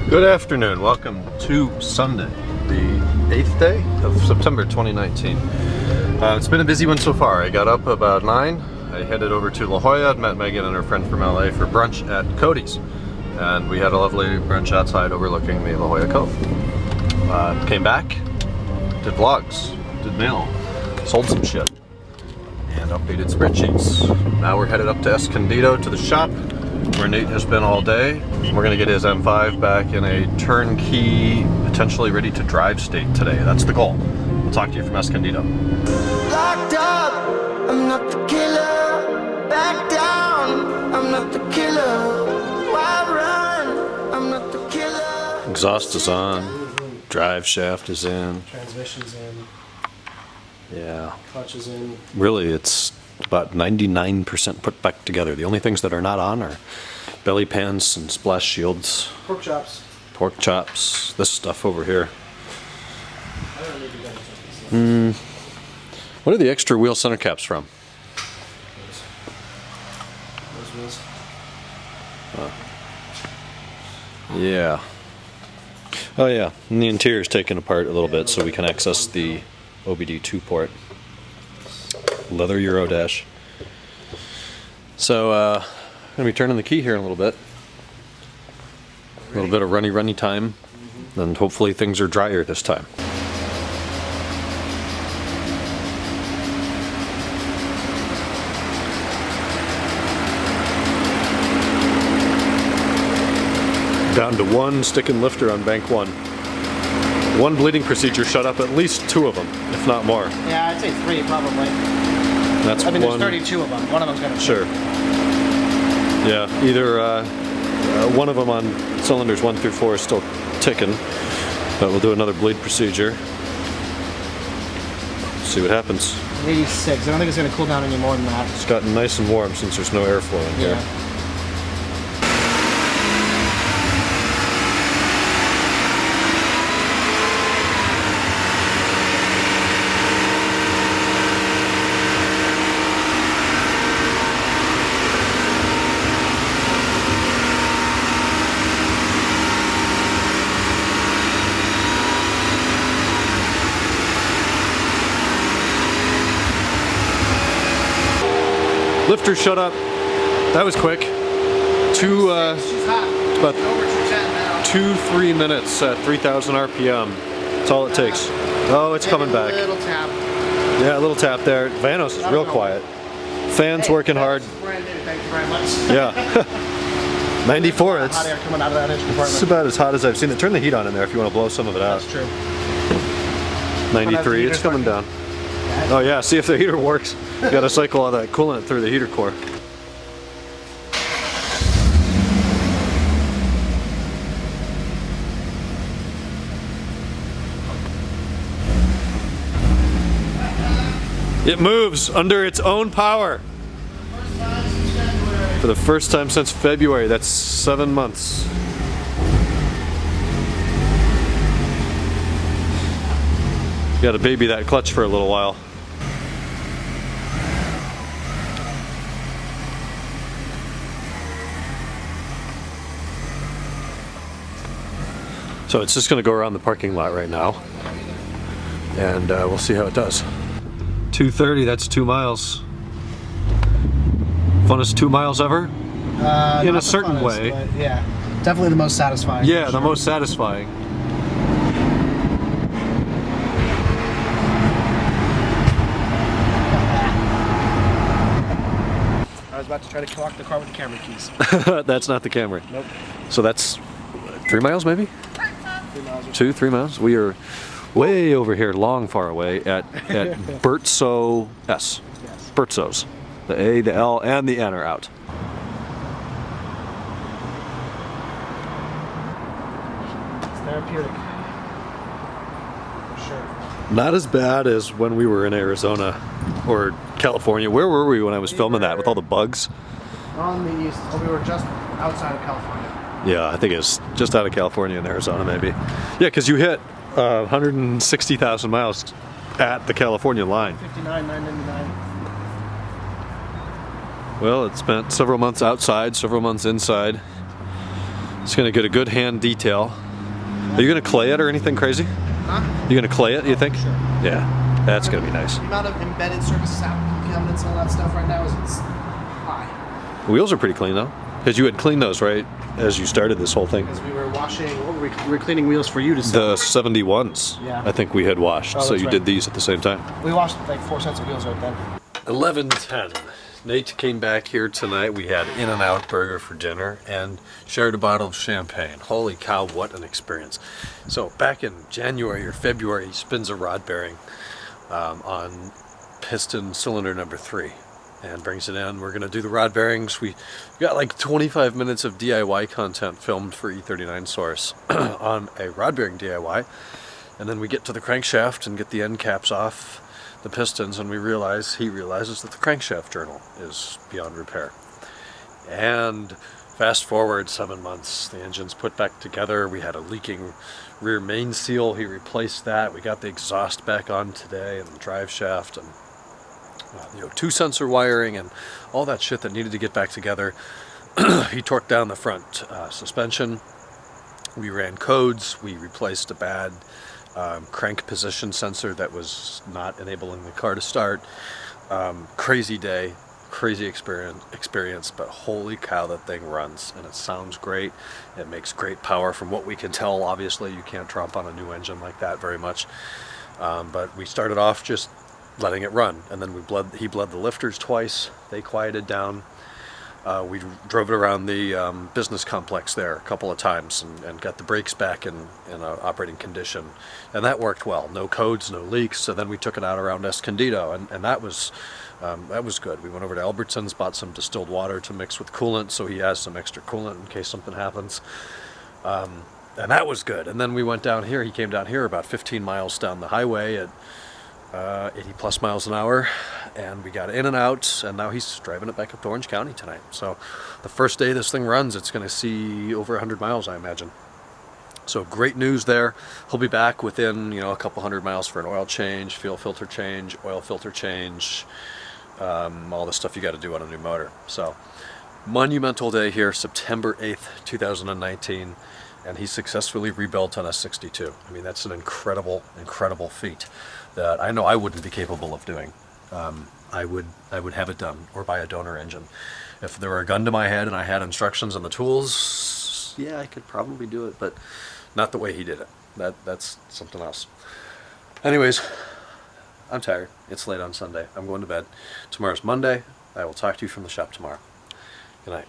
Good afternoon, welcome to Sunday, the 8th day of September 2019. It's been a busy one so far. I got up about 9, I headed over to La Jolla, met Megan and her friend from LA for brunch at Cody's. And we had a lovely brunch outside overlooking the La Jolla Cove. Came back, did vlogs, did mail, sold some shit, and updated spreadsheets. Now we're headed up to Escondido to the shop, where Nate has been all day. We're gonna get his M5 back in a turnkey, potentially ready to drive state today. That's the goal. We'll talk to you from Escondido. Locked up, I'm not the killer. Back down, I'm not the killer. Why run? I'm not the killer. Exhaust is on, drive shaft is in. Transmission's in. Yeah. Clutch is in. Really, it's about 99% put back together. The only things that are not on are belly pans and splash shields. Pork chops. Pork chops, this stuff over here. I don't need to double check this. What are the extra wheel center caps from? Those wheels. Yeah. Oh yeah, and the interior is taken apart a little bit so we can access the OBD2 port. Leather Euro dash. So, I'm going to be turning the key here in a little bit. A little bit of runny time, and hopefully things are drier this time. Down to one stick and lifter on bank one. One bleeding procedure shut up at least 2 of them, if not more. Yeah, I'd say 3 probably. That's I mean, one. there's 32 of them. One of them's got a Sure. Yeah, either one of them on cylinders 1 through 4 is still ticking, but we'll do another bleed procedure. See what happens. 86. I don't think it's going to cool down any more than that. It's gotten nice and warm since there's no airflow in here. Yeah. Lifter shut up. That was quick. She's hot. About Over 210 now. 2-3 minutes at 3,000 RPM. That's all it takes. Oh, it's coming back. Little tap. Yeah, a little tap there. Vanos is real quiet. Fans working hard. Brand new. Thank you very much. Yeah. 94. Hot air coming out of that engine It's compartment. about as hot as I've seen it. Turn the heat on in there if you want to blow some of it out. That's true. 93. It's coming down. Oh yeah, see if the heater works. You got to cycle all that coolant through the heater core. It moves under its own power. For the first time since February. That's 7 months. You got to baby that clutch for a little while. So it's just going to go around the parking lot right now, and we'll see how it does. 230, that's 2 miles. Funnest 2 miles ever? In a certain funnest, way. But yeah, definitely the most satisfying. Yeah, for the sure. most satisfying. I was about to try to lock the car with the camera keys. That's not the Camry. Nope. So that's 3 miles maybe? 3 miles or 2-3 miles. We are way over here, long far away at Bertso S. Yes. Bertso's. The A, the L, and the N are out. It's therapeutic. For sure. Not as bad as when we were in Arizona or California. Where were we when I was filming that with all the bugs? On the east. Oh, we were just outside of California. Yeah, I think it's just out of California and Arizona maybe. Yeah, because you hit 160,000 miles at the California line. 59,999. Well, it spent several months outside, several months inside. It's gonna get a good hand detail. Are you gonna clay it or anything crazy? Huh? You gonna clay it, you think? Sure. Yeah, that's gonna be nice. The amount of embedded surfaces out cabinets and all that stuff right now is it's high. The wheels are pretty clean though. Because you had cleaned those, right, as you started this whole thing? Because we were washing, we were cleaning wheels for you to sell. The 71s, Yeah. I think we had washed, Oh, so that's you right. did these at the same time. We washed like 4 sets of wheels right then. 11:10. Nate came back here tonight. We had In-N-Out burger for dinner and shared a bottle of champagne. Holy cow, what an experience. So back in January or February, he spins a rod bearing on piston cylinder number 3 and brings it in. We're going to do the rod bearings. We got like 25 minutes of DIY content filmed for E39 Source on a rod bearing DIY. And then we get to the crankshaft and get the end caps off the pistons, and he realizes that the crankshaft journal is beyond repair. And fast forward 7 months, the engine's put back together. We had a leaking rear main seal. He replaced that. We got the exhaust back on today and the drive shaft and the O2 sensor wiring and all that shit that needed to get back together. He torqued down the front suspension. We ran codes. We replaced a bad crank position sensor that was not enabling the car to start. Crazy day, crazy experience, but holy cow, that thing runs and it sounds great. It makes great power from what we can tell. Obviously you can't tromp on a new engine like that very much, but we started off just letting it run, and then he bled the lifters twice. They quieted down. We drove it around the business complex there a couple of times and got the brakes back in operating condition, and that worked well. No codes, no leaks. So then we took it out around Escondido, and that was good. We went over to Albertsons, bought some distilled water to mix with coolant, so he has some extra coolant in case something happens. And that was good. And then we went down here. He came down here about 15 miles down the highway at 80 plus miles an hour, and we got in and out, and now he's driving it back up to Orange County tonight. So the first day this thing runs, it's going to see over 100 miles, I imagine. So great news there. He'll be back within, a couple 100 miles for an oil change, fuel filter change, oil filter change, all the stuff you got to do on a new motor. So monumental day here, September 8th, 2019, and he successfully rebuilt on a 62. I mean, that's an incredible, incredible feat that I know I wouldn't be capable of doing. I would have it done, or buy a donor engine. If there were a gun to my head and I had instructions and the tools, yeah, I could probably do it, but not the way he did it. That's something else. Anyways, I'm tired. It's late on Sunday. I'm going to bed. Tomorrow's Monday. I will talk to you from the shop tomorrow. Good night.